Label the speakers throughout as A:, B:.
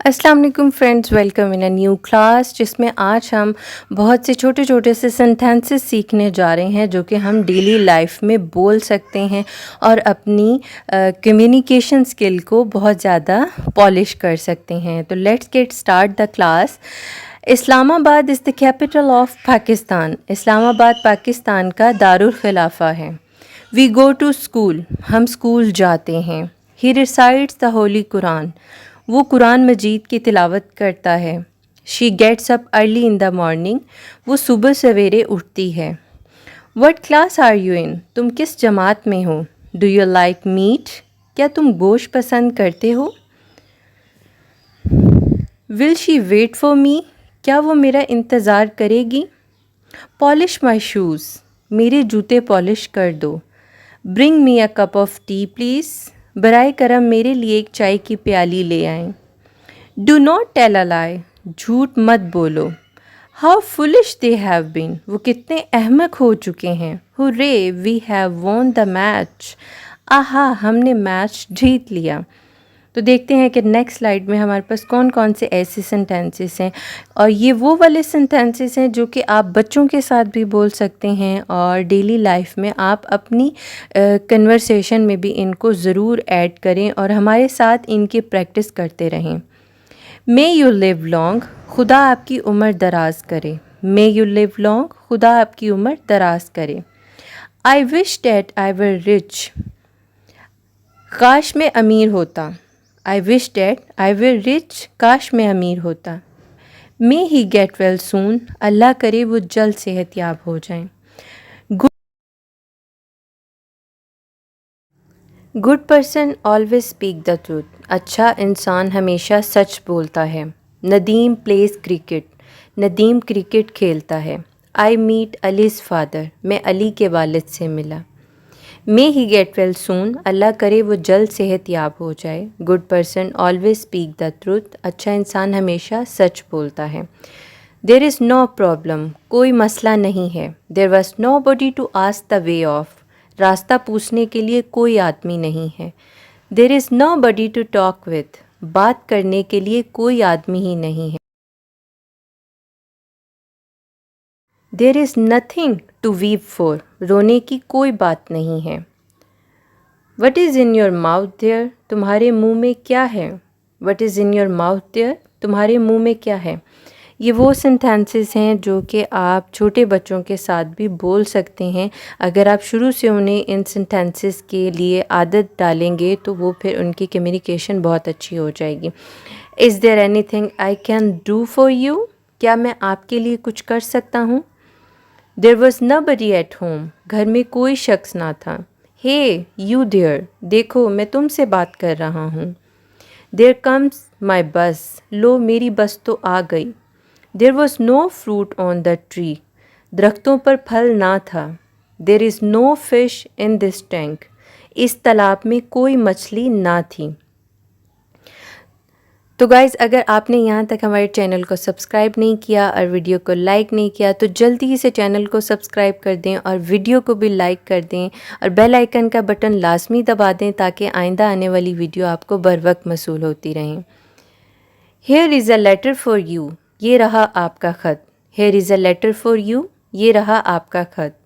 A: अस्सलाम वालेकुम friends, welcome in a new class जिसमें आज हम बहुत से छोटे छोटे से सेंटेंसेस सीखने जा रहे हैं जो कि हम डेली लाइफ में बोल सकते हैं और अपनी कम्युनिकेशन स्किल को बहुत ज़्यादा पॉलिश कर सकते हैं। तो let's get start the class. Islamabad is the capital of Pakistan. Islamabad Pakistan का दारुल खिलाफा है। वी गो टू स्कूल, हम स्कूल जाते हैं। He recites the holy Quran, वो कुरान मजीद की तिलावत करता है। She gets up early in the morning, वो सुबह सवेरे उठती है। What class are you in, तुम किस जमात में हो। डू यू लाइक मीट, क्या तुम गोश्त पसंद करते हो। Will she wait for me, क्या वो मेरा इंतज़ार करेगी। पॉलिश माई शूज़, मेरे जूते पॉलिश कर दो। Bring me a cup of tea please, बराए करम मेरे लिए एक चाय की प्याली ले आएं। Do not tell a lie, झूठ मत बोलो। How foolish they have been, वो कितने अहमक हो चुके हैं। Hurray we have won the match, आहा हमने मैच जीत लिया। तो देखते हैं कि नेक्स्ट स्लाइड में हमारे पास कौन कौन से ऐसे सेंटेंसेस हैं, और ये वो वाले सेंटेंसेस हैं जो कि आप बच्चों के साथ भी बोल सकते हैं और डेली लाइफ में आप अपनी कन्वर्सेशन में भी इनको ज़रूर ऐड करें और हमारे साथ इनकी प्रैक्टिस करते रहें। मे यू लिव लॉन्ग, खुदा आपकी उम्र दराज करे। मे यू लिव लॉन्ग, खुदा आपकी उम्र दराज करे। I wish that I were rich, काश मैं अमीर होता। I wish that I were rich, काश मैं अमीर होता। मे ही गेट वेल सून, अल्लाह करे वो जल्द सेहतयाब हो जाएं। Good person always speak the truth, अच्छा इंसान हमेशा सच बोलता है। Nadeem place cricket, Nadeem cricket खेलता है। आई मीट अलीज़ फादर, मैं अली के वालिद से मिला। मे ही गेट वेल सून, अल्लाह करे वो जल्द सेहतयाब हो जाए। Good person always speak the truth, अच्छा इंसान हमेशा सच बोलता है। देर इज़ नो प्रॉब्लम, कोई मसला नहीं है। There was nobody to ask the way of, रास्ता पूछने के लिए कोई आदमी नहीं है। There is nobody to talk with, बात करने के लिए कोई आदमी ही नहीं है। There is nothing to weep for, रोने की कोई बात नहीं है। What is in your mouth there, तुम्हारे मुंह में क्या है। What is in your mouth there, तुम्हारे मुंह में क्या है। ये वो सेंटेंसेस हैं जो कि आप छोटे बच्चों के साथ भी बोल सकते हैं। अगर आप शुरू से उन्हें इन सेंटेंसेस के लिए आदत डालेंगे तो वो फिर उनकी कम्युनिकेशन बहुत अच्छी हो जाएगी। Is there anything I can do for you, क्या मैं आपके लिए कुछ कर सकता हूँ। There was nobody at home, घर में कोई शख्स ना था। हे यू देयर, देखो मैं तुमसे बात कर रहा हूँ। देयर कम्स माई बस, लो मेरी बस तो आ गई। There was no fruit on the tree, दरख्तों पर फल ना था। There is no fish in this tank, इस तालाब में कोई मछली ना थी। तो गाइज़, अगर आपने यहाँ तक हमारे चैनल को सब्सक्राइब नहीं किया और वीडियो को लाइक नहीं किया तो जल्दी से चैनल को सब्सक्राइब कर दें और वीडियो को भी लाइक कर दें और बेल आइकन का बटन लाजमी दबा दें ताकि आइंदा आने वाली वीडियो आपको बर वक्त मसूल होती रहें। Here is a letter for you, ये रहा आपका ख़त। Here is a letter for you, ये रहा आपका ख़त।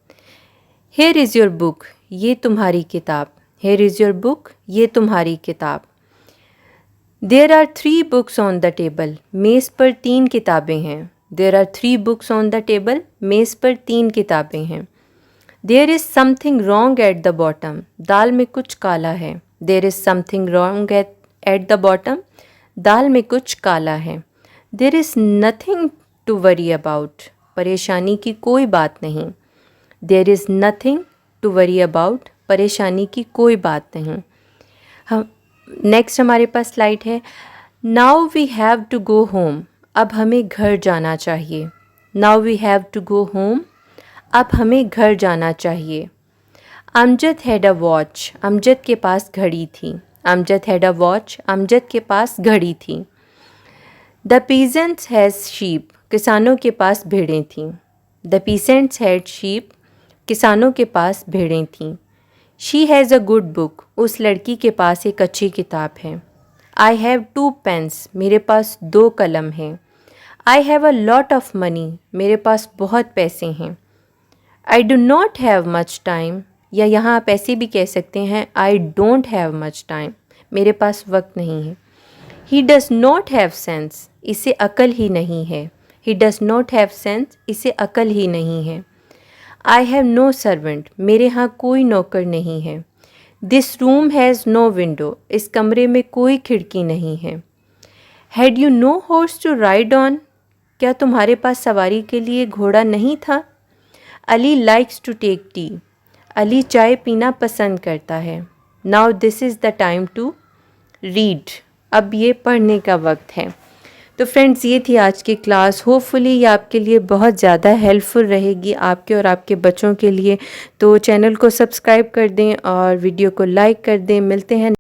A: हेयर इज़ योर बुक, ये तुम्हारी किताब। हेयर इज़ योर बुक, ये तुम्हारी किताब। There are 3 books on the table, मेज़ पर 3 किताबें हैं। There are 3 books on the table, मेज़ पर 3 किताबें हैं। There is something wrong at the bottom, दाल में कुछ काला है। There is something wrong at the bottom, दाल में कुछ काला है। There is nothing to worry about, परेशानी की कोई बात नहीं। There is nothing to worry about, परेशानी की कोई बात नहीं। हम नेक्स्ट हमारे पास स्लाइड है। Now we have to go home, अब हमें घर जाना चाहिए। Now we have to go home, अब हमें घर जाना चाहिए। Amjad had a watch, Amjad के पास घड़ी थी। Amjad had a watch, Amjad के पास घड़ी थी। द पीजेंट्स हैज़ शीप, किसानों के पास भेड़ें थीं। द पीसेंट्स हैड शीप, किसानों के पास भेड़ें थीं। She has a good book, उस लड़की के पास एक अच्छी किताब है। आई हैव 2 पेन्स, मेरे पास 2 कलम हैं। I have a lot of money, मेरे पास बहुत पैसे हैं। I do not have much time, या यहाँ आप ऐसे भी कह सकते हैं I don't have much time, मेरे पास वक्त नहीं है। He does not have sense, इसे अकल ही नहीं है। He does not have sense, इसे अकल ही नहीं है। आई हैव नो सर्वेंट, मेरे यहाँ कोई नौकर नहीं है। This room has no window, इस कमरे में कोई खिड़की नहीं है। Had you no horse to ride on, क्या तुम्हारे पास सवारी के लिए घोड़ा नहीं था। Ali likes to take tea, Ali चाय पीना पसंद करता है। Now this is the time to read, अब ये पढ़ने का वक्त है। तो फ्रेंड्स, ये थी आज की क्लास। होपफुली ये आपके लिए बहुत ज़्यादा हेल्पफुल रहेगी, आपके और आपके बच्चों के लिए। तो चैनल को सब्सक्राइब कर दें और वीडियो को लाइक कर दें। मिलते हैं